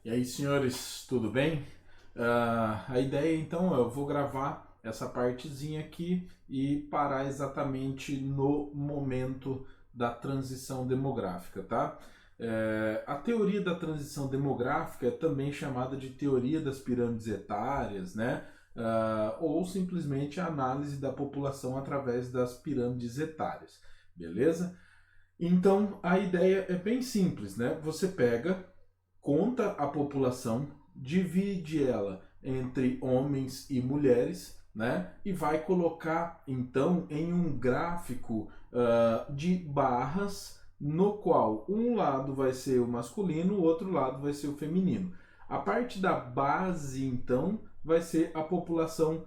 E aí, senhores, tudo bem? A ideia então eu vou gravar essa partezinha aqui e parar exatamente no momento da transição demográfica, tá? A teoria da transição demográfica é também chamada de teoria das pirâmides etárias, né? Ou simplesmente a análise da população através das pirâmides etárias, beleza? Então a ideia é bem simples, né? Você pega, conta a população, divide ela entre homens e mulheres, né? E vai colocar então em um gráfico de barras, no qual um lado vai ser o masculino, o outro lado vai ser o feminino. A parte da base, então, vai ser a população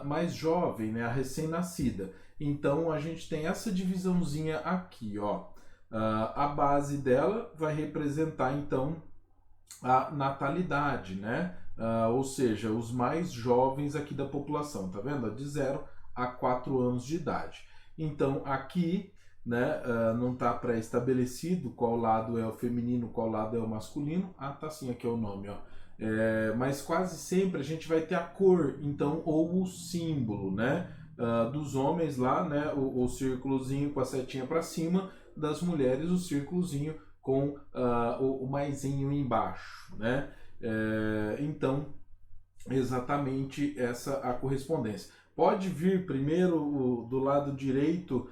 mais jovem, né? A recém-nascida. Então a gente tem essa divisãozinha aqui, ó. A base dela vai representar então a natalidade, né? Ou seja, os mais jovens aqui da população, tá vendo? De 0 a 4 anos de idade. Então aqui, né, não está pré-estabelecido qual lado é o feminino, qual lado é o masculino. Tá sim, aqui é o nome, ó. Mas quase sempre a gente vai ter a cor, então, ou o símbolo, né? Dos homens lá, né, o círculozinho com a setinha para cima, das mulheres o círculozinho com o maisinho embaixo, né? Então, exatamente essa a correspondência. Pode vir primeiro do lado direito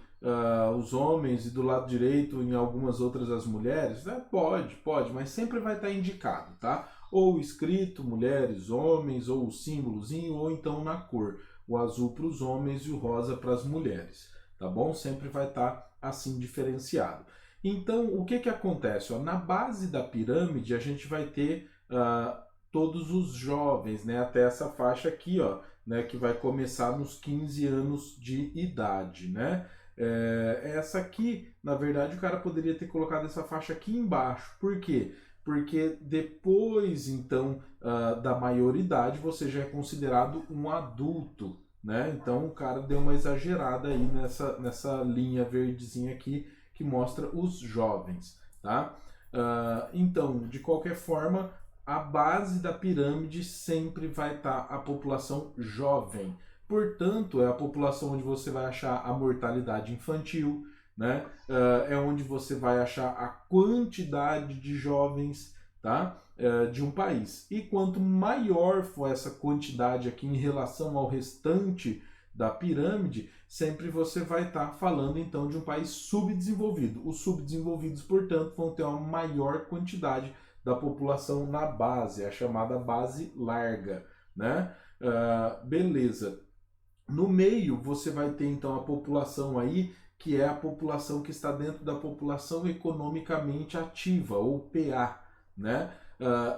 os homens e do lado direito em algumas outras as mulheres? Pode, mas sempre vai estar indicado, tá? Ou escrito mulheres, homens, ou o símbolozinho, ou então na cor. O azul para os homens e o rosa para as mulheres, tá bom? Sempre vai estar assim diferenciado. Então, o que acontece? Ó, na base da pirâmide, a gente vai ter todos os jovens, né, até essa faixa aqui, ó, né, que vai começar nos 15 anos de idade, né? Essa aqui, na verdade, o cara poderia ter colocado essa faixa aqui embaixo. Por quê? Porque depois, então, da maioridade, você já é considerado um adulto, né? Então, o cara deu uma exagerada aí nessa linha verdezinha aqui, que mostra os jovens, tá? Então, de qualquer forma, a base da pirâmide sempre vai estar a população jovem. Portanto, é a população onde você vai achar a mortalidade infantil, né? É onde você vai achar a quantidade de jovens, tá? De um país. E quanto maior for essa quantidade aqui em relação ao restante da pirâmide, sempre você vai estar falando então de um país subdesenvolvido. Os subdesenvolvidos, portanto, vão ter uma maior quantidade da população na base, a chamada base larga, né? Beleza. No meio você vai ter então a população aí, que é a população que está dentro da população economicamente ativa, ou PA, né?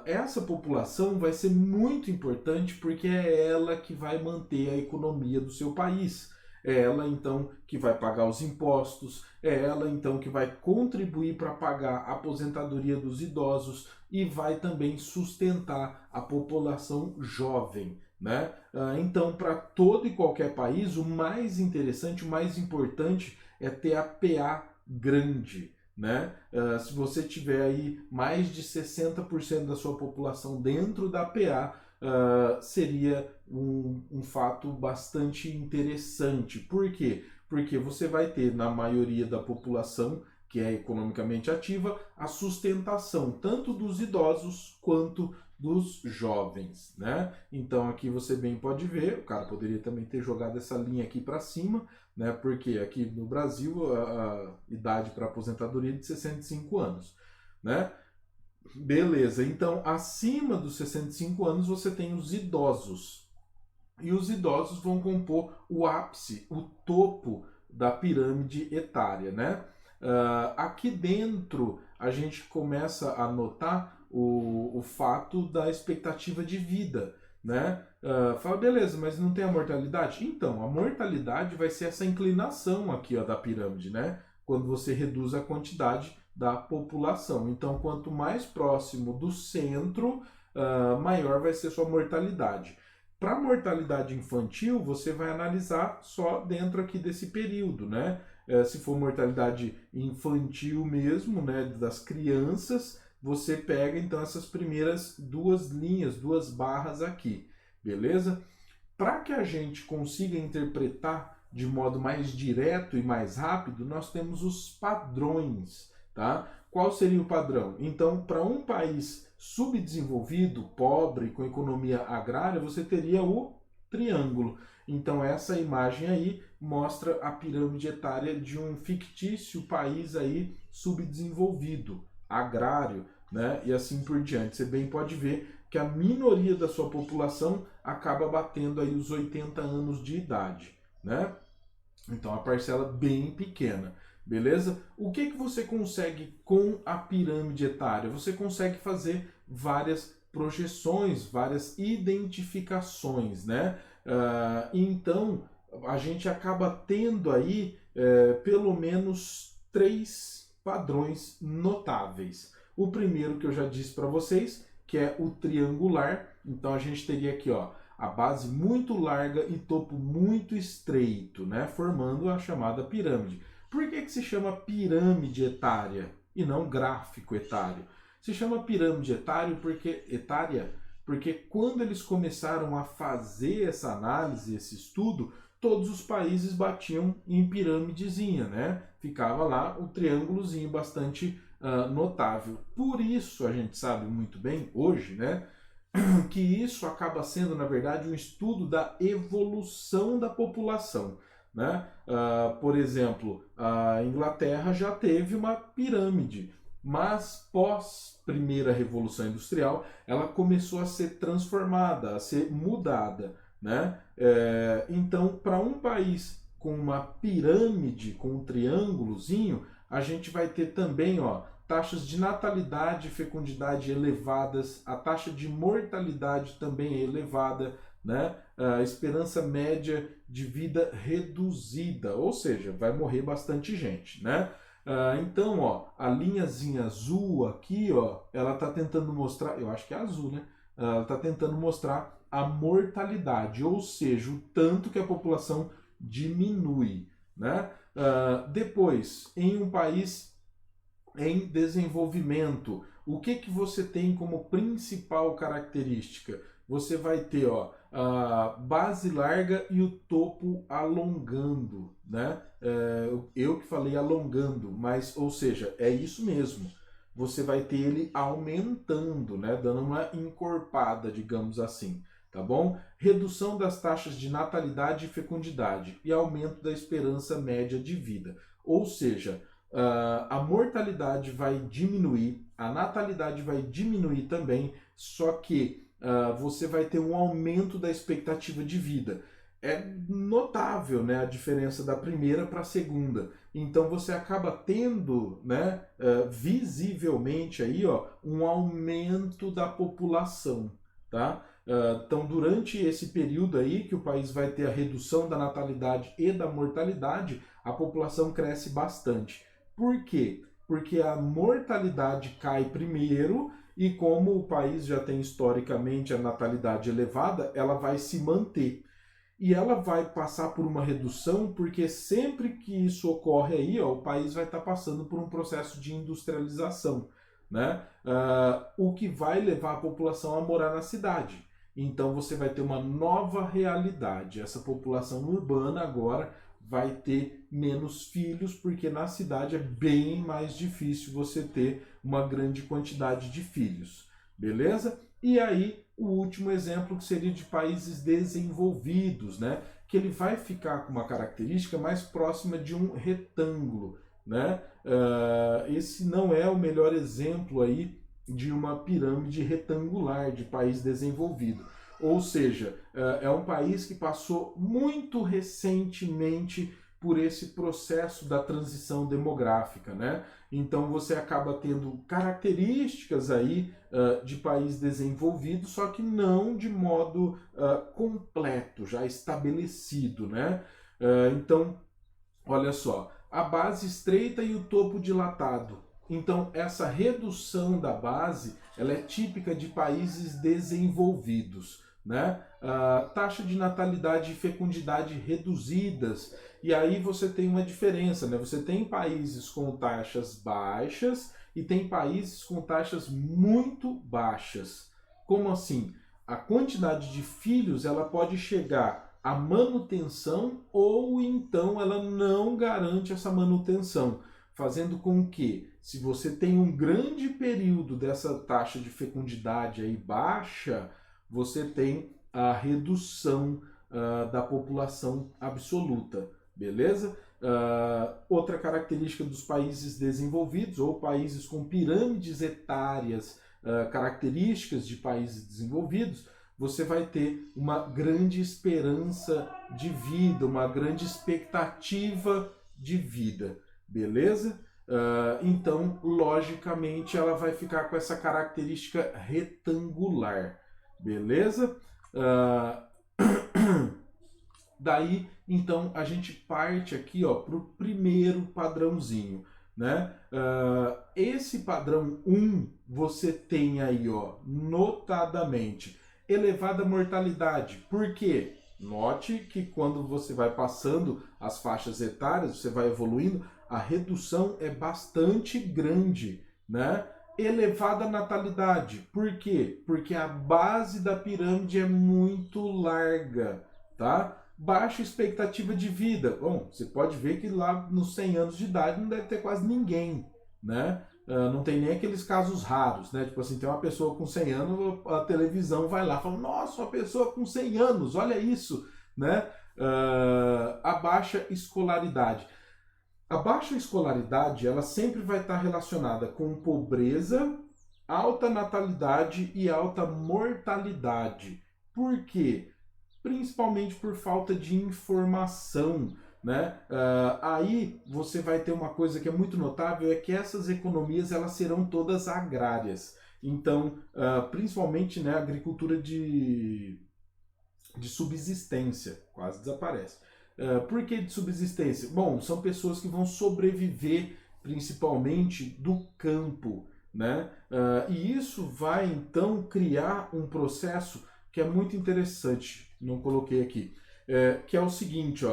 Essa população vai ser muito importante porque é ela que vai manter a economia do seu país. É ela então que vai pagar os impostos, é ela então que vai contribuir para pagar a aposentadoria dos idosos e vai também sustentar a população jovem, né? Então, para todo e qualquer país, o mais interessante, o mais importante é ter a PA grande, né? Se você tiver aí mais de 60% da sua população dentro da PA, seria um fato bastante interessante. Por quê? Porque você vai ter, na maioria da população que é economicamente ativa, a sustentação tanto dos idosos quanto dos jovens, né? Então aqui você bem pode ver, o cara poderia também ter jogado essa linha aqui para cima, né? Porque aqui no Brasil a idade para aposentadoria é de 65 anos, né? Beleza, então acima dos 65 anos você tem os idosos. E os idosos vão compor o ápice, o topo da pirâmide etária, né? Aqui dentro a gente começa a notar o fato da expectativa de vida, né? Fala, beleza, mas não tem a mortalidade? Então, a mortalidade vai ser essa inclinação aqui, ó, da pirâmide, né? Quando você reduz a quantidade da população. Então, quanto mais próximo do centro, maior vai ser sua mortalidade. Para a mortalidade infantil, você vai analisar só dentro aqui desse período, né? Se for mortalidade infantil mesmo, né, das crianças, você pega então essas primeiras duas linhas, duas barras aqui, beleza? Para que a gente consiga interpretar de modo mais direto e mais rápido, nós temos os padrões, tá? Qual seria o padrão? Então, para um país subdesenvolvido, pobre, com economia agrária, você teria o triângulo. Então, essa imagem aí mostra a pirâmide etária de um fictício país aí subdesenvolvido, agrário, né? E assim por diante. Você bem pode ver que a minoria da sua população acaba batendo aí os 80 anos de idade, né? Então, a parcela bem pequena, beleza? O que você consegue com a pirâmide etária? Você consegue fazer várias projeções, várias identificações, né? Então, a gente acaba tendo aí pelo menos 3 padrões notáveis. O primeiro que eu já disse para vocês, que é o triangular. Então, a gente teria aqui, ó, a base muito larga e topo muito estreito, né, formando a chamada pirâmide. Por que se chama pirâmide etária e não gráfico etário? Se chama pirâmide etária porque quando eles começaram a fazer essa análise, esse estudo, todos os países batiam em pirâmidezinha, né? Ficava lá o triângulozinho bastante notável. Por isso a gente sabe muito bem hoje, né, que isso acaba sendo, na verdade, um estudo da evolução da população, né? Por exemplo, a Inglaterra já teve uma pirâmide, mas pós primeira revolução industrial, ela começou a ser transformada, a ser mudada, né? Então, para um país com uma pirâmide, com um triângulozinho, a gente vai ter também, ó, taxas de natalidade e fecundidade elevadas, a taxa de mortalidade também é elevada, né? A esperança média de vida reduzida, ou seja, vai morrer bastante gente, né? Então, ó, a linhazinha azul aqui, ó, ela está tentando mostrar, eu acho que é azul, né? Ela está tentando mostrar a mortalidade, ou seja, o tanto que a população diminui, né? Depois, em um país em desenvolvimento, o que você tem como principal característica? Você vai ter, ó, a base larga e o topo alongando, né? Eu que falei alongando, mas, ou seja, é isso mesmo. Você vai ter ele aumentando, né? Dando uma encorpada, digamos assim, tá bom? Redução das taxas de natalidade e fecundidade e aumento da esperança média de vida. Ou seja, a mortalidade vai diminuir, a natalidade vai diminuir também, só que você vai ter um aumento da expectativa de vida. É notável, né, a diferença da primeira para a segunda. Então você acaba tendo, né, visivelmente aí, ó, um aumento da população, tá? Então, durante esse período aí que o país vai ter a redução da natalidade e da mortalidade, a população cresce bastante. Por quê? Porque a mortalidade cai primeiro e como o país já tem historicamente a natalidade elevada, ela vai se manter. E ela vai passar por uma redução porque sempre que isso ocorre aí, ó, o país vai estar passando por um processo de industrialização, né? O que vai levar a população a morar na cidade. Então você vai ter uma nova realidade. Essa população urbana agora vai ter menos filhos, porque na cidade é bem mais difícil você ter uma grande quantidade de filhos, beleza? E aí, o último exemplo que seria de países desenvolvidos, né? Que ele vai ficar com uma característica mais próxima de um retângulo, né? Esse não é o melhor exemplo aí de uma pirâmide retangular de país desenvolvido. Ou seja, é um país que passou muito recentemente por esse processo da transição demográfica, né? Então você acaba tendo características aí de país desenvolvido, só que não de modo completo, já estabelecido, né? Então, olha só, a base estreita e o topo dilatado. Então, essa redução da base, ela é típica de países desenvolvidos, né? Taxa de natalidade e fecundidade reduzidas. E aí você tem uma diferença, né? Você tem países com taxas baixas e tem países com taxas muito baixas. Como assim? A quantidade de filhos ela pode chegar à manutenção ou então ela não garante essa manutenção, fazendo com que, se você tem um grande período dessa taxa de fecundidade aí baixa, você tem a redução da população absoluta, beleza? Outra característica dos países desenvolvidos ou países com pirâmides etárias características de países desenvolvidos, você vai ter uma grande esperança de vida, uma grande expectativa de vida, beleza? Então, logicamente, ela vai ficar com essa característica retangular, beleza? Daí, então, a gente parte aqui para o primeiro padrãozinho, né? Esse padrão 1, você tem aí, notadamente, elevada mortalidade. Por quê? Note que quando você vai passando as faixas etárias, você vai evoluindo, a redução é bastante grande, né? Elevada natalidade. Por quê? Porque a base da pirâmide é muito larga, tá? Baixa expectativa de vida. Bom, você pode ver que lá nos 100 anos de idade não deve ter quase ninguém, né? Não tem nem aqueles casos raros, né? Tipo assim, tem uma pessoa com 100 anos, a televisão vai lá e fala, nossa, uma pessoa com 100 anos, olha isso, né? A baixa escolaridade. A baixa escolaridade, ela sempre vai estar relacionada com pobreza, alta natalidade e alta mortalidade. Por quê? Principalmente por falta de informação, né? Aí você vai ter uma coisa que é muito notável, é que essas economias elas serão todas agrárias. Então, principalmente, né, a agricultura de subsistência quase desaparece. Por que de subsistência? Bom, são pessoas que vão sobreviver principalmente do campo, né? E isso vai então criar um processo que é muito interessante, não coloquei aqui, que é o seguinte,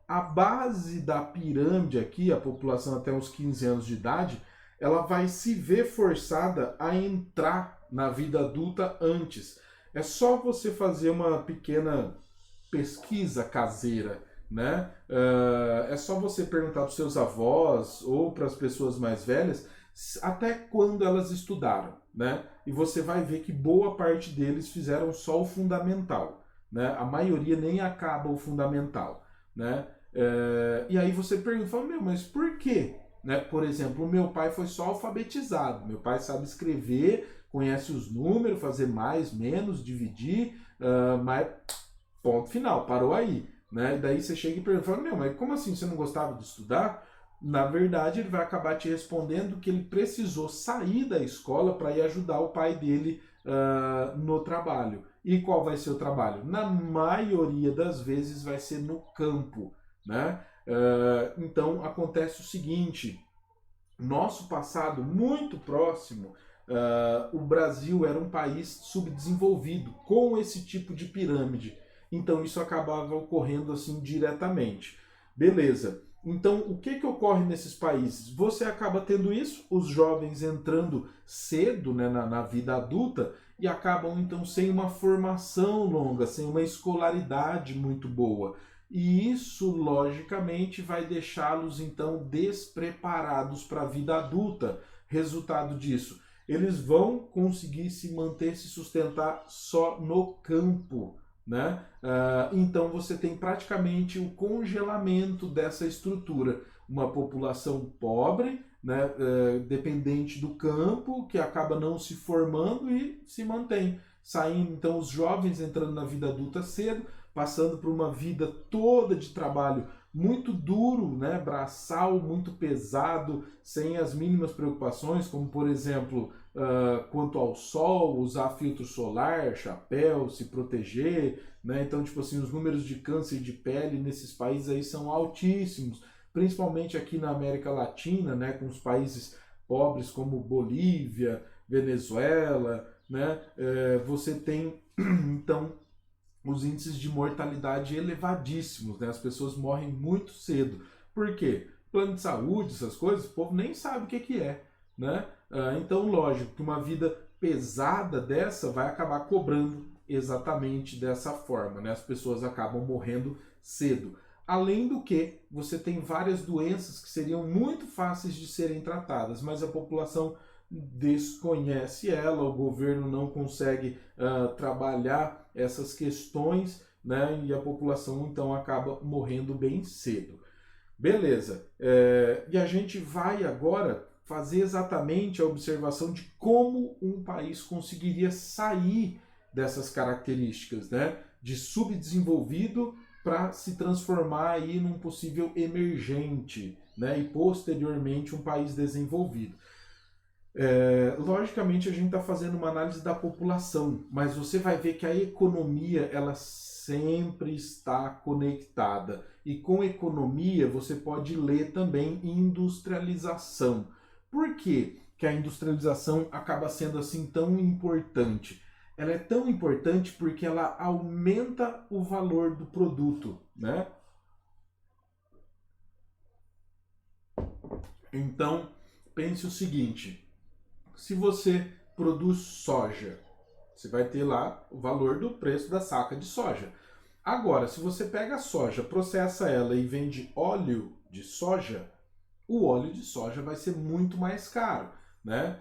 a base da pirâmide aqui, a população até uns 15 anos de idade, ela vai se ver forçada a entrar na vida adulta antes. É só você fazer uma pequena pesquisa caseira, né? É só você perguntar para os seus avós ou para as pessoas mais velhas até quando elas estudaram, né? E você vai ver que boa parte deles fizeram só o fundamental, né? A maioria nem acaba o fundamental, né? E aí você pergunta, fala, meu, mas por quê? Né? Por exemplo, o meu pai foi só alfabetizado, meu pai sabe escrever, conhece os números, fazer mais, menos, dividir, mas ponto final, parou aí, né? E daí você chega e pergunta, meu, mas como assim você não gostava de estudar? Na verdade, ele vai acabar te respondendo que ele precisou sair da escola para ir ajudar o pai dele no trabalho. E qual vai ser o trabalho? Na maioria das vezes vai ser no campo, né? Então acontece o seguinte, nosso passado muito próximo, o Brasil era um país subdesenvolvido com esse tipo de pirâmide. Então isso acabava ocorrendo assim diretamente. Beleza. Então o que ocorre nesses países? Você acaba tendo isso, os jovens entrando cedo, né, na vida adulta e acabam então sem uma formação longa, sem uma escolaridade muito boa. E isso, logicamente, vai deixá-los então despreparados para a vida adulta. Resultado disso, eles vão conseguir se manter, se sustentar só no campo, né? Então você tem praticamente o congelamento dessa estrutura. Uma população pobre, né, dependente do campo, que acaba não se formando e se mantém. Saindo então os jovens entrando na vida adulta cedo, passando por uma vida toda de trabalho muito duro, né, braçal, muito pesado, sem as mínimas preocupações, como por exemplo, quanto ao sol, usar filtro solar, chapéu, se proteger, né? Então, tipo assim, os números de câncer de pele nesses países aí são altíssimos, principalmente aqui na América Latina, né, com os países pobres como Bolívia, Venezuela, né? Você tem, então, os índices de mortalidade elevadíssimos, né? As pessoas morrem muito cedo. Por quê? Plano de saúde, essas coisas, o povo nem sabe o que é, né? Então, lógico que uma vida pesada dessa vai acabar cobrando exatamente dessa forma, né? As pessoas acabam morrendo cedo. Além do que, você tem várias doenças que seriam muito fáceis de serem tratadas, mas a população desconhece ela, o governo não consegue trabalhar essas questões, né? E a população então acaba morrendo bem cedo. Beleza. E a gente vai agora fazer exatamente a observação de como um país conseguiria sair dessas características, né? De subdesenvolvido para se transformar aí num possível emergente, né? E posteriormente um país desenvolvido. Logicamente a gente está fazendo uma análise da população, mas você vai ver que a economia ela sempre está conectada. E com economia você pode ler também industrialização. Por que que a industrialização acaba sendo assim tão importante? Ela é tão importante porque ela aumenta o valor do produto, né? Então, pense o seguinte, se você produz soja, você vai ter lá o valor do preço da saca de soja. Agora, se você pega a soja, processa ela e vende óleo de soja, o óleo de soja vai ser muito mais caro, né?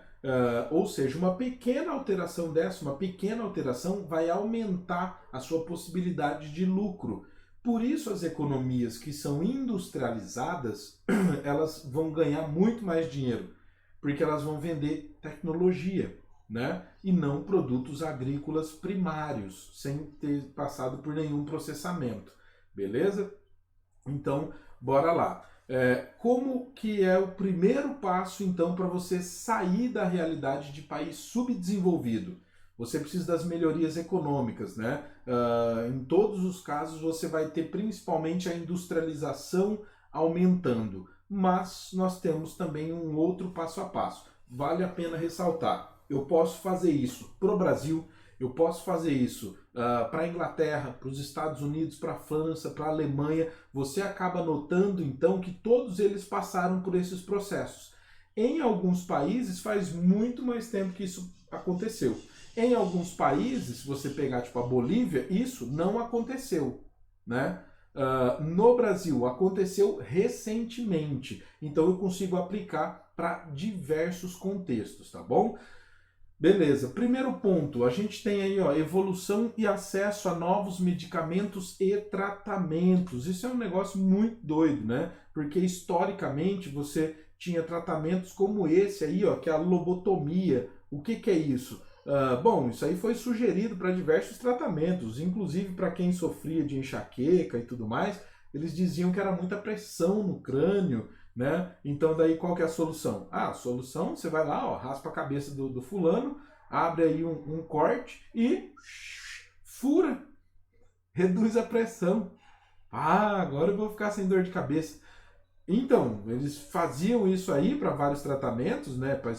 Ou seja, uma pequena alteração dessa, uma pequena alteração vai aumentar a sua possibilidade de lucro. Por isso as economias que são industrializadas, elas vão ganhar muito mais dinheiro, porque elas vão vender tecnologia, né? E não produtos agrícolas primários, sem ter passado por nenhum processamento, beleza? Então, bora lá. Como que é o primeiro passo, então, para você sair da realidade de país subdesenvolvido? Você precisa das melhorias econômicas, né? Em todos os casos, você vai ter principalmente a industrialização aumentando. Mas nós temos também um outro passo a passo. Vale a pena ressaltar. Eu posso fazer isso para o Brasil, eu posso fazer isso para a Inglaterra, para os Estados Unidos, para a França, para a Alemanha. Você acaba notando então que todos eles passaram por esses processos. Em alguns países faz muito mais tempo que isso aconteceu. Em alguns países, se você pegar tipo a Bolívia, isso não aconteceu, né? No Brasil aconteceu recentemente, então eu consigo aplicar para diversos contextos, tá bom? Beleza, primeiro ponto, a gente tem aí ó, evolução e acesso a novos medicamentos e tratamentos. Isso é um negócio muito doido, né? Porque historicamente você tinha tratamentos como esse aí, ó, que é a lobotomia. O que que é isso? Bom, isso aí foi sugerido para diversos tratamentos, inclusive para quem sofria de enxaqueca e tudo mais, eles diziam que era muita pressão no crânio, né? Então daí qual que é a solução? A solução, você vai lá, ó, raspa a cabeça do fulano, abre aí um corte e fura, reduz a pressão. Agora eu vou ficar sem dor de cabeça. Então, eles faziam isso aí para vários tratamentos, né, para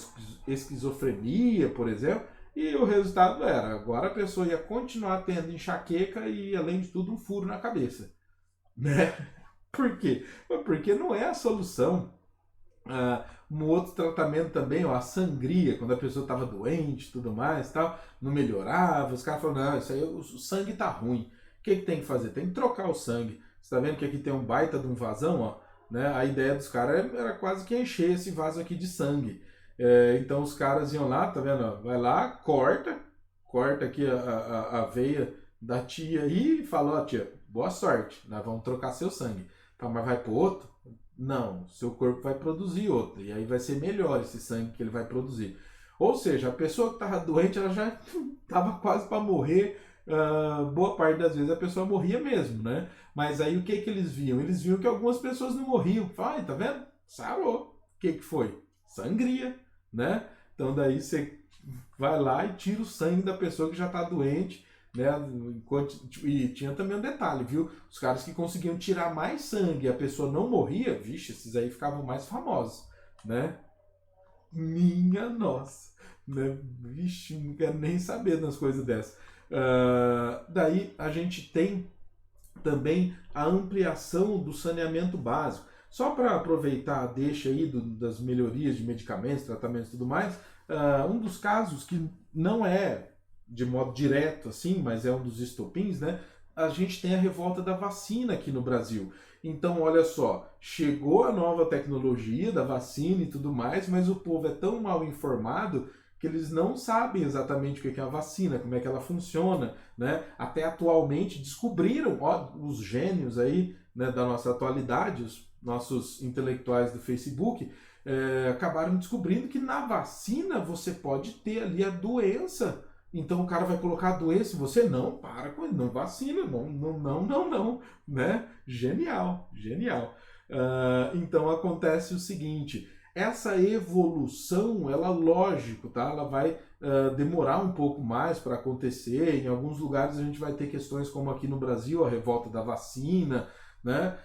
esquizofrenia, por exemplo, e o resultado era, agora a pessoa ia continuar tendo enxaqueca e, além de tudo, um furo na cabeça, né? Por quê? Porque não é a solução. Um outro tratamento também, ó, a sangria, quando a pessoa estava doente e tudo mais, tal, não melhorava, os caras falaram, não, isso aí o sangue tá ruim. O que tem que fazer? Tem que trocar o sangue. Você tá vendo que aqui tem um baita de um vazão, ó, né? A ideia dos caras era quase que encher esse vaso aqui de sangue. Então os caras iam lá, tá vendo? Ó, vai lá, corta aqui a veia da tia aí e fala, ó tia, boa sorte, nós vamos trocar seu sangue. Tá, mas vai pro outro? Não, seu corpo vai produzir outro. E aí vai ser melhor esse sangue que ele vai produzir. Ou seja, a pessoa que estava doente, ela já estava quase para morrer. Boa parte das vezes a pessoa morria mesmo, né? Mas aí o que que eles viam? Eles viam que algumas pessoas não morriam. Ai, tá vendo? Sarou. O que que foi? Sangria, né? Então daí você vai lá e tira o sangue da pessoa que já está doente, né? E tinha também um detalhe, viu? Os caras que conseguiam tirar mais sangue e a pessoa não morria, vixe, esses aí ficavam mais famosos, né? Minha nossa, né? Vixe, não quero nem saber das coisas dessas. Daí a gente tem também a ampliação do saneamento básico. Só para aproveitar, deixa aí das melhorias de medicamentos, tratamentos e tudo mais, um dos casos que não é de modo direto assim, mas é um dos estopins, né? A gente tem a revolta da vacina aqui no Brasil. Então, olha só, chegou a nova tecnologia da vacina e tudo mais, mas o povo é tão mal informado que eles não sabem exatamente o que é a vacina, como é que ela funciona, né? Até atualmente descobriram, ó, os gênios aí, né, da nossa atualidade, os nossos intelectuais do Facebook, acabaram descobrindo que na vacina você pode ter ali a doença. Então o cara vai colocar a doença em você? Não, para com isso, não vacina, não, não, não, não, não, né? Genial, genial. Então acontece o seguinte, essa evolução, ela lógico, tá? Ela vai demorar um pouco mais para acontecer. Em alguns lugares a gente vai ter questões como aqui no Brasil, a revolta da vacina, né?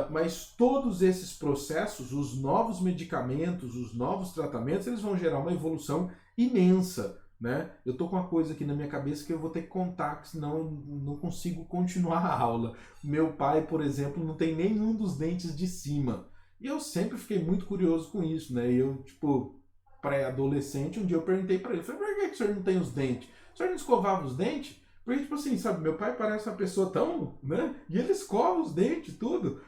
Mas todos esses processos, os novos medicamentos, os novos tratamentos, eles vão gerar uma evolução imensa, né? Eu tô com uma coisa aqui na minha cabeça que eu vou ter que contar, senão eu não consigo continuar a aula. Meu pai, por exemplo, não tem nenhum dos dentes de cima. E eu sempre fiquei muito curioso com isso, né? E eu, tipo, pré-adolescente, um dia eu perguntei pra ele, falei, por que o senhor não tem os dentes? O senhor não escovava os dentes? Porque, tipo assim, sabe, meu pai parece uma pessoa tão, né? E ele escova os dentes, tudo.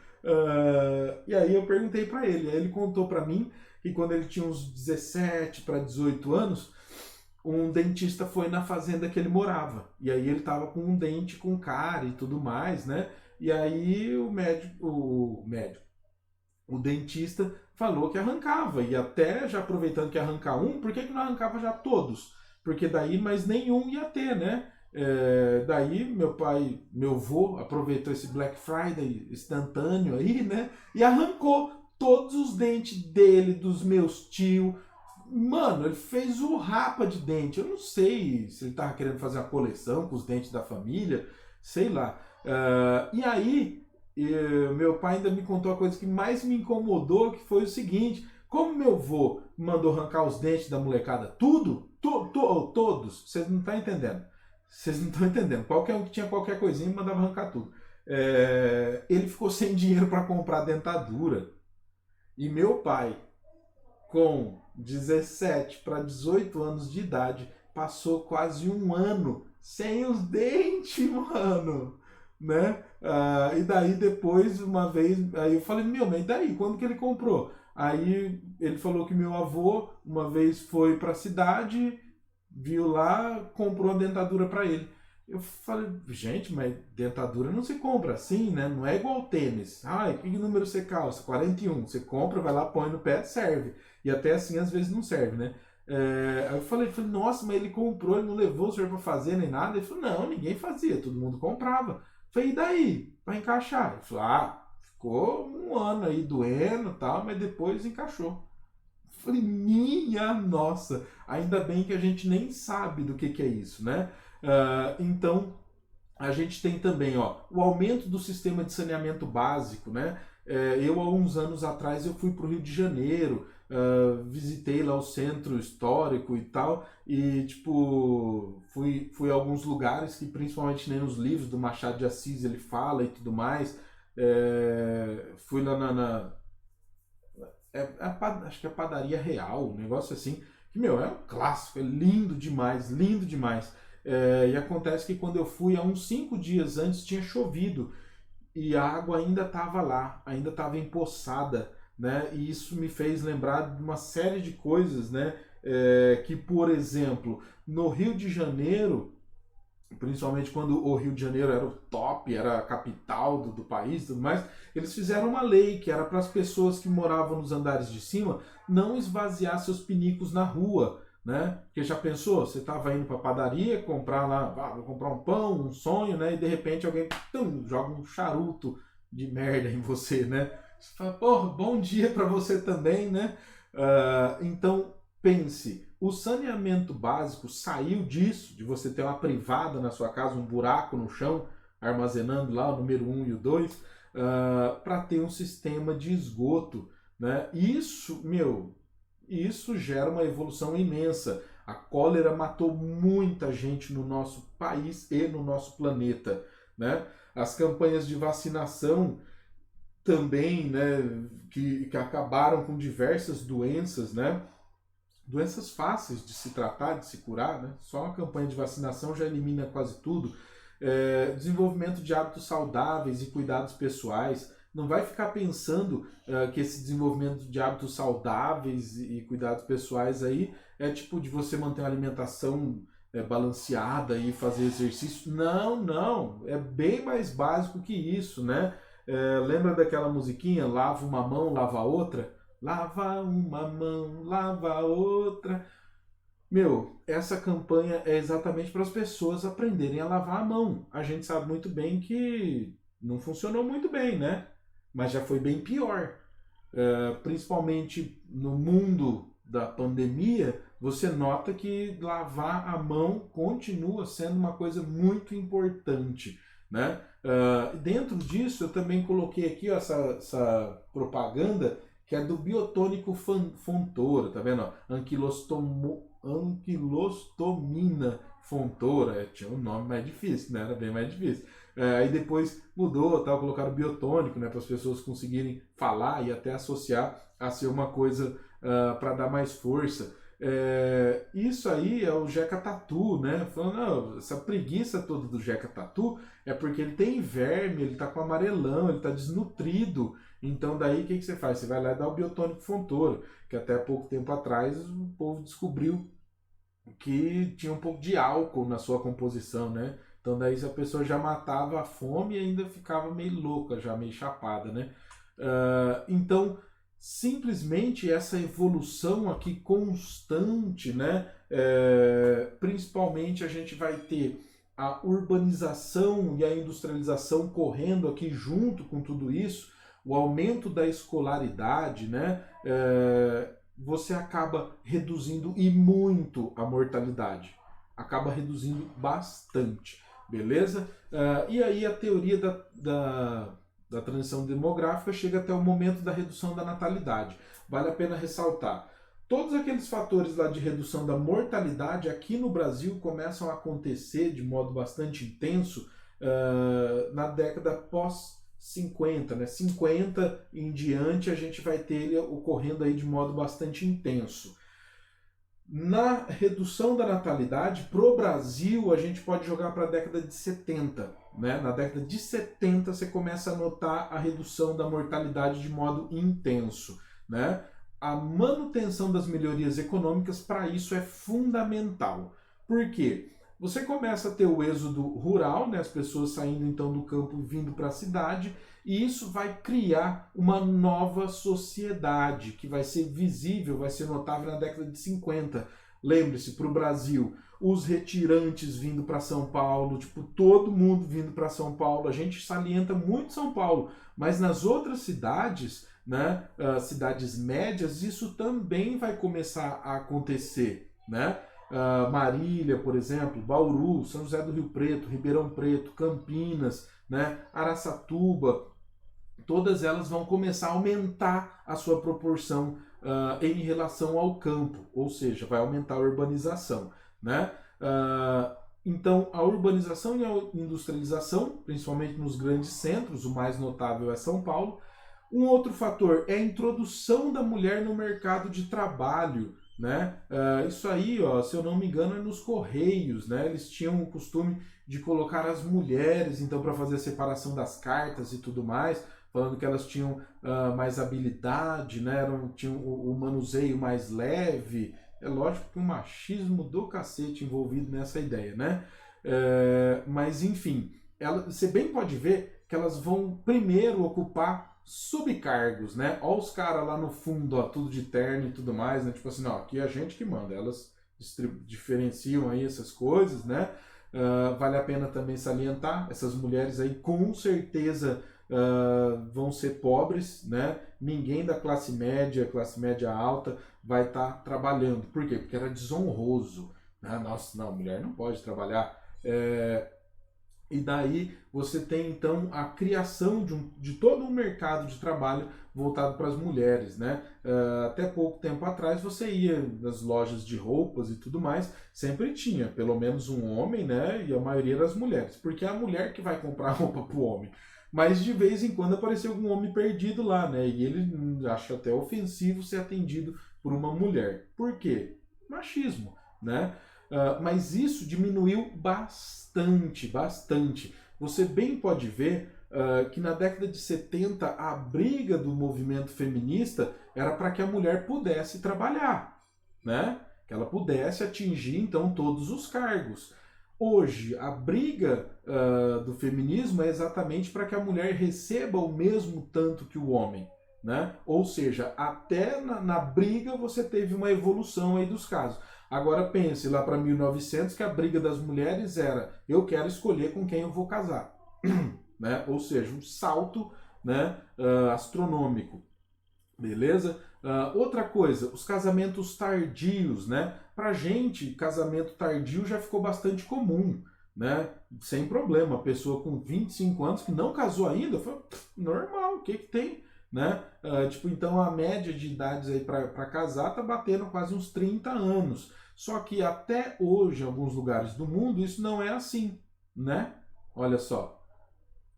E aí eu perguntei pra ele, aí ele contou pra mim que quando ele tinha uns 17 para 18 anos, um dentista foi na fazenda que ele morava. E aí ele tava com um dente com cárie e tudo mais, né? E aí o dentista falou que arrancava. E até já aproveitando que ia arrancar um, por que não arrancava já todos? Porque daí mais nenhum ia ter, né? Daí meu avô aproveitou esse Black Friday instantâneo aí, né? E arrancou todos os dentes dele, dos meus tios. Mano, ele fez o rapa de dente. Eu não sei se ele tava querendo fazer uma coleção com os dentes da família, sei lá. E aí, meu pai ainda me contou a coisa que mais me incomodou, que foi o seguinte: como meu avô mandou arrancar os dentes da molecada, tudo, todos, vocês não estão entendendo. Vocês não estão entendendo. Qualquer um que tinha qualquer coisinha mandava arrancar tudo. Ele ficou sem dinheiro para comprar dentadura. E meu pai, com 17 para 18 anos de idade, passou quase um ano sem os dentes, mano, né? E daí depois, uma vez, aí eu falei, meu, mas e daí? Quando que ele comprou? Aí ele falou que meu avô, uma vez foi pra cidade, viu lá, comprou a dentadura para ele. Eu falei, gente, mas dentadura não se compra assim, né? Não é igual tênis. Ah, que número você calça? 41. Você compra, vai lá, põe no pé, serve. E até assim, às vezes, não serve, né? Aí eu falei, nossa, mas ele comprou, ele não levou o senhor pra fazer nem nada. Ele falou, não, ninguém fazia, todo mundo comprava. Eu falei, e daí? Pra encaixar? Ele falou, ficou um ano aí doendo e tal, mas depois encaixou. Eu falei, minha nossa, ainda bem que a gente nem sabe do que é isso, né? Então, a gente tem também, ó, o aumento do sistema de saneamento básico, né? Eu, há uns anos atrás, eu fui para o Rio de Janeiro, visitei lá o centro histórico e tal, e, tipo, fui a alguns lugares que, principalmente nem nos livros do Machado de Assis, ele fala e tudo mais. Fui lá acho que é Padaria Real, um negócio assim, que, meu, é um clássico, é lindo demais, lindo demais. E acontece que quando eu fui, há uns 5 dias antes, tinha chovido e a água ainda estava lá, ainda estava empoçada, né? E isso me fez lembrar de uma série de coisas, né? Que, por exemplo, no Rio de Janeiro, principalmente quando o Rio de Janeiro era o top, era a capital do país e tudo mais, eles fizeram uma lei que era para as pessoas que moravam nos andares de cima não esvaziar seus pinicos na rua, né? Porque já pensou, você estava indo para a padaria comprar lá, vou comprar um pão, um sonho, né? E de repente alguém joga um charuto de merda em você, né? Você fala, porra, bom dia para você também, né? Então, pense, o saneamento básico saiu disso, de você ter uma privada na sua casa, um buraco no chão, armazenando lá o número 1 e o 2, para ter um sistema de esgoto, né? Isso gera uma evolução imensa. A cólera matou muita gente no nosso país e no nosso planeta, né? As campanhas de vacinação também, né, que acabaram com diversas doenças, né? Doenças fáceis de se tratar, de se curar, né? Só uma campanha de vacinação já elimina quase tudo. Desenvolvimento de hábitos saudáveis e cuidados pessoais. Não vai ficar pensando que esse desenvolvimento de hábitos saudáveis e cuidados pessoais aí é tipo de você manter uma alimentação balanceada e fazer exercício. Não, não. É bem mais básico que isso, né? Lembra daquela musiquinha? Lava uma mão, lava a outra? Lava uma mão, lava a outra. Meu, essa campanha é exatamente para as pessoas aprenderem a lavar a mão. A gente sabe muito bem que não funcionou muito bem, né? Mas já foi bem pior. Principalmente no mundo da pandemia, você nota que lavar a mão continua sendo uma coisa muito importante, né? Dentro disso, eu também coloquei aqui ó, essa propaganda que é do biotônico Fontoura, tá vendo? Anquilostomina Fontoura, tinha um nome mais difícil, né? Era bem mais difícil. Aí depois mudou, tal, colocaram biotônico, né, para as pessoas conseguirem falar e até associar a ser uma coisa para dar mais força. Isso aí é o Jeca Tatu, né? Falando, não, essa preguiça toda do Jeca Tatu é porque ele tem verme, ele tá com amarelão, ele tá desnutrido. Então daí o que você faz? Você vai lá e dá o biotônico Fontoura, que até pouco tempo atrás o povo descobriu que tinha um pouco de álcool na sua composição, né? Então daí a pessoa já matava a fome e ainda ficava meio louca, já meio chapada, né? Então, simplesmente essa evolução aqui constante, né? Principalmente a gente vai ter a urbanização e a industrialização correndo aqui junto com tudo isso, o aumento da escolaridade, né? Você acaba reduzindo e muito a mortalidade. Acaba reduzindo bastante, beleza? E aí a teoria da transição demográfica chega até o momento da redução da natalidade. Vale a pena ressaltar. Todos aqueles fatores lá de redução da mortalidade aqui no Brasil começam a acontecer de modo bastante intenso na década pós-50, né? 50 em diante a gente vai ter ele ocorrendo aí de modo bastante intenso. Na redução da natalidade, pro Brasil, a gente pode jogar para a década de 70. Né? Na década de 70 você começa a notar a redução da mortalidade de modo intenso. Né? A manutenção das melhorias econômicas para isso é fundamental. Por quê? Você começa a ter o êxodo rural, né? As pessoas saindo então do campo vindo para a cidade, e isso vai criar uma nova sociedade que vai ser visível, vai ser notável na década de 50. Lembre-se, para o Brasil, os retirantes vindo para São Paulo, tipo, todo mundo vindo para São Paulo. A gente salienta muito São Paulo, mas nas outras cidades, né, cidades médias, isso também vai começar a acontecer, né? Marília, por exemplo, Bauru, São José do Rio Preto, Ribeirão Preto, Campinas, né, Araçatuba, todas elas vão começar a aumentar a sua proporção em relação ao campo, ou seja, vai aumentar a urbanização. Né? Então, a urbanização e a industrialização, principalmente nos grandes centros, o mais notável é São Paulo. Um outro fator é a introdução da mulher no mercado de trabalho. Né? Isso aí, ó, se eu não me engano, é nos Correios. Né? Eles tinham o costume de colocar as mulheres então para fazer a separação das cartas e tudo mais, falando que elas tinham mais habilidade, né? Tinham o manuseio mais leve. É lógico que um machismo do cacete envolvido nessa ideia, né? Mas enfim, você bem pode ver que elas vão primeiro ocupar subcargos, né? Olha os caras lá no fundo, ó, tudo de terno e tudo mais, né? Tipo assim, não, aqui é a gente que manda. Elas diferenciam aí essas coisas, né? Vale a pena também salientar, essas mulheres aí com certeza vão ser pobres, né? Ninguém da classe média alta vai estar trabalhando. Por quê? Porque era desonroso. Né? Nossa, não, mulher não pode trabalhar. E daí você tem então a criação de todo um mercado de trabalho voltado para as mulheres, né? Até pouco tempo atrás você ia nas lojas de roupas e tudo mais, sempre tinha pelo menos um homem, né? E a maioria das mulheres, porque é a mulher que vai comprar roupa para o homem. Mas de vez em quando apareceu algum homem perdido lá, né? E ele acha até ofensivo ser atendido por uma mulher. Por quê? Machismo, né? Mas isso diminuiu bastante, bastante. Você bem pode ver que na década de 70 a briga do movimento feminista era para que a mulher pudesse trabalhar, né? Que ela pudesse atingir então todos os cargos. Hoje, a briga do feminismo é exatamente para que a mulher receba o mesmo tanto que o homem, né? Ou seja, até na briga você teve uma evolução aí dos casos. Agora pense lá para 1900 que a briga das mulheres era eu quero escolher com quem eu vou casar. Né? Ou seja, um salto, né, astronômico. Beleza? Outra coisa, os casamentos tardios, né? Pra gente, casamento tardio já ficou bastante comum, né? Sem problema, a pessoa com 25 anos que não casou ainda, foi normal, o que que tem? Né? Tipo, então a média de idades aí para casar tá batendo quase uns 30 anos. Só que até hoje, em alguns lugares do mundo, isso não é assim, né? Olha só.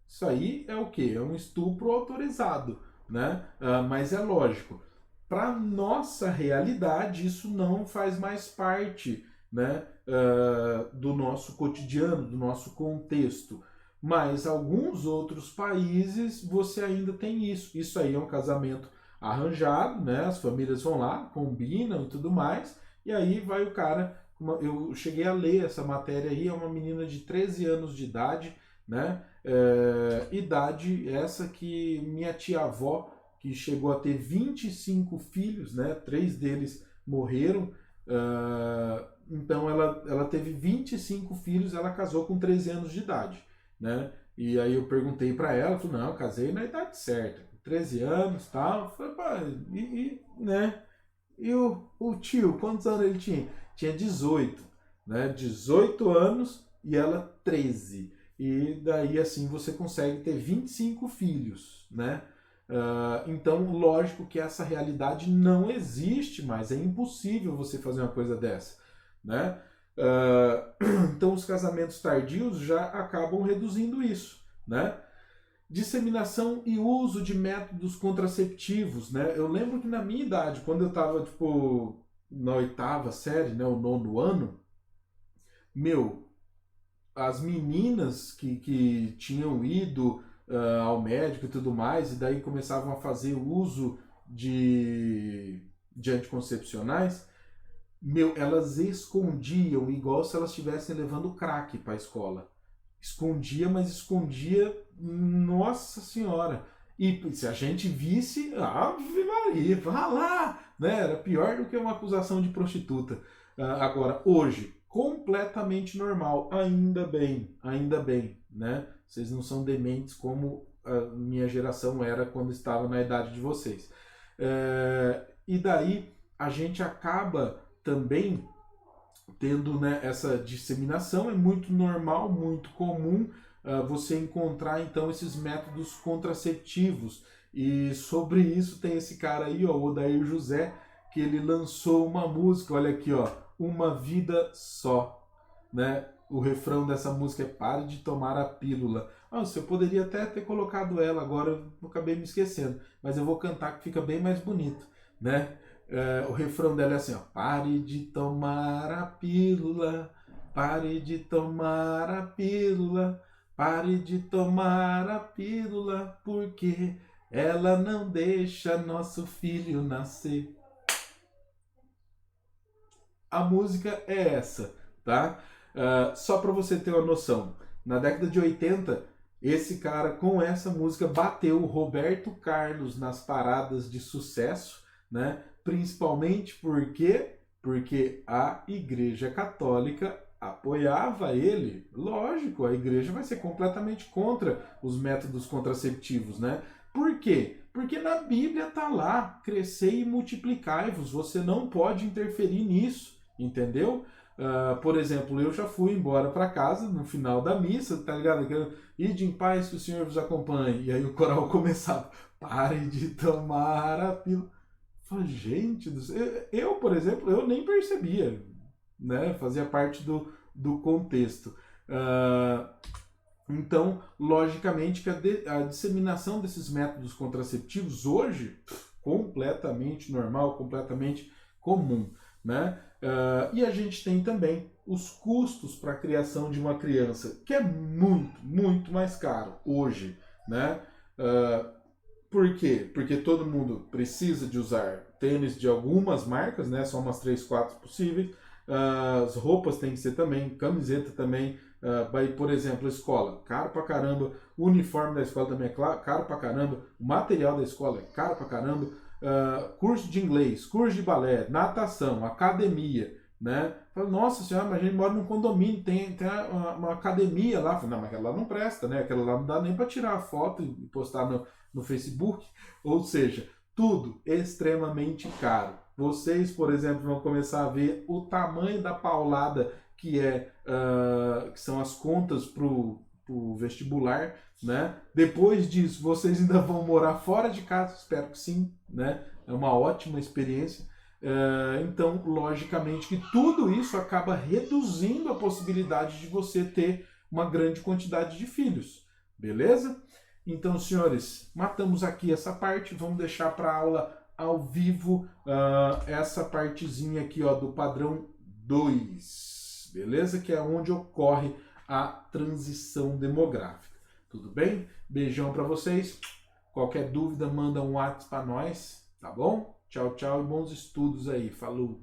Isso aí é o quê? É um estupro autorizado, né? Mas é lógico, para nossa realidade isso não faz mais parte, né, do nosso cotidiano, do nosso contexto. Mas alguns outros países você ainda tem isso. Isso aí é um casamento arranjado, né? As famílias vão lá, combinam e tudo mais, e aí vai o cara. Eu cheguei a ler essa matéria aí, é uma menina de 13 anos de idade, né? Idade essa que minha tia-avó, que chegou a ter 25 filhos, né? 3 deles morreram, então ela teve 25 filhos, ela casou com 13 anos de idade, né? E aí eu perguntei para ela, falou, não, eu casei na idade certa, 13 anos, tal. Falei, pá, né? E o tio, quantos anos ele tinha? Tinha 18, né? 18 anos e ela 13. E daí assim você consegue ter 25 filhos, né? Então, lógico que essa realidade não existe mais, é impossível você fazer uma coisa dessa, né? Então, os casamentos tardios já acabam reduzindo isso, né? Disseminação e uso de métodos contraceptivos, né? Eu lembro que na minha idade, quando eu estava tipo na 8ª série, né, o 9º ano, meu, as meninas que tinham ido ao médico e tudo mais, e daí começavam a fazer uso de anticoncepcionais, meu, elas escondiam, igual se elas estivessem levando crack para a escola. Escondia, mas escondia, nossa senhora. E se a gente visse, Ave Maria, vá lá, né? Era pior do que uma acusação de prostituta. Agora, hoje, completamente normal, ainda bem, né? Vocês não são dementes como a minha geração era quando estava na idade de vocês. E daí a gente acaba também tendo, né, essa disseminação, é muito normal, muito comum você encontrar então esses métodos contraceptivos. E sobre isso tem esse cara aí, ó, o Odair José, que ele lançou uma música, olha aqui, ó, Uma Vida Só, né? O refrão dessa música é Pare de Tomar a Pílula. Nossa, eu poderia até ter colocado ela, agora eu acabei me esquecendo, mas eu vou cantar que fica bem mais bonito, né? O refrão dela é assim, ó, pare de tomar a pílula, pare de tomar a pílula, pare de tomar a pílula, porque ela não deixa nosso filho nascer. A música é essa, tá? Só para você ter uma noção, na década de 80, esse cara com essa música bateu o Roberto Carlos nas paradas de sucesso, né? Principalmente porque a Igreja Católica apoiava ele. Lógico, a igreja vai ser completamente contra os métodos contraceptivos, né? Por quê? Porque na Bíblia tá lá, crescei e multiplicai-vos, você não pode interferir nisso, entendeu? Por exemplo, eu já fui embora para casa no final da missa, tá ligado? Ide em paz que o Senhor vos acompanhe. E aí o coral começava, pare de tomar a pílula. Falei, gente do céu. Por exemplo, eu nem percebia, né? Fazia parte do contexto. Uh, então, logicamente que a disseminação desses métodos contraceptivos hoje, completamente normal, completamente comum, né? E a gente tem também os custos para a criação de uma criança, que é muito, muito mais caro hoje, né? Por quê? Porque todo mundo precisa de usar tênis de algumas marcas, né? Só umas 3, 4 possíveis. As roupas tem que ser também, camiseta também. Por exemplo, a escola, caro pra caramba. O uniforme da escola também é caro pra caramba. O material da escola é caro pra caramba. Curso de inglês, curso de balé, natação, academia, né? Nossa senhora, mas a gente mora num condomínio, tem uma academia lá. Não, mas aquela lá não presta, né? Aquela lá não dá nem para tirar a foto e postar no Facebook. Ou seja, tudo extremamente caro. Vocês, por exemplo, vão começar a ver o tamanho da paulada que são as contas pro vestibular, né? Depois disso, vocês ainda vão morar fora de casa, espero que sim, né? É uma ótima experiência. Então, logicamente que tudo isso acaba reduzindo a possibilidade de você ter uma grande quantidade de filhos, beleza? Então, senhores, matamos aqui essa parte, vamos deixar para aula ao vivo essa partezinha aqui, ó, do padrão 2, beleza? Que é onde ocorre a transição demográfica. Tudo bem? Beijão para vocês. Qualquer dúvida, manda um WhatsApp para nós, tá bom? Tchau, tchau e bons estudos aí. Falou!